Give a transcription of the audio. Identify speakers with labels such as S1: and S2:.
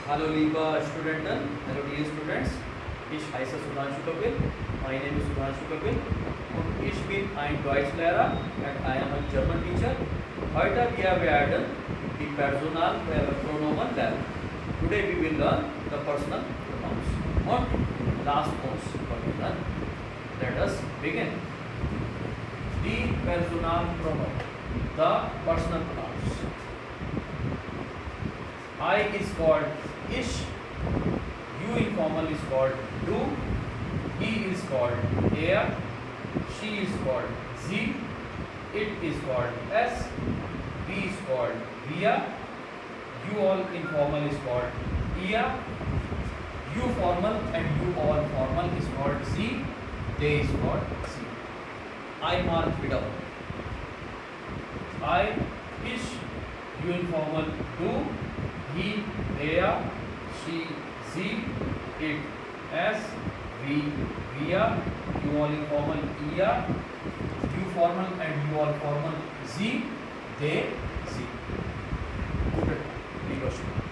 S1: Hallo liebe Studenten, hallo dear students. Ich heiße Sudhanshu Kapil. My name is Sudhanshu Kapil. Und ich bin ein Deutschlehrer and I am a German teacher. Heute wir werden die Pronomen lernen. Today we will learn the personal pronouns. Und last course we learn. Let us begin. The personal pronoun. The personal pronouns. I is called ish, you informal is called do, he is called er, she is called sie, it is called s, we is called wir, you all informal is called ihr, you formal and you all formal is called sie, they is called sie. I mark it out. I, ish, you informal do, he, er, she, sie, it, s, we, wir, you all informal ihr, you formal and you all formal sie, they, sie. Good.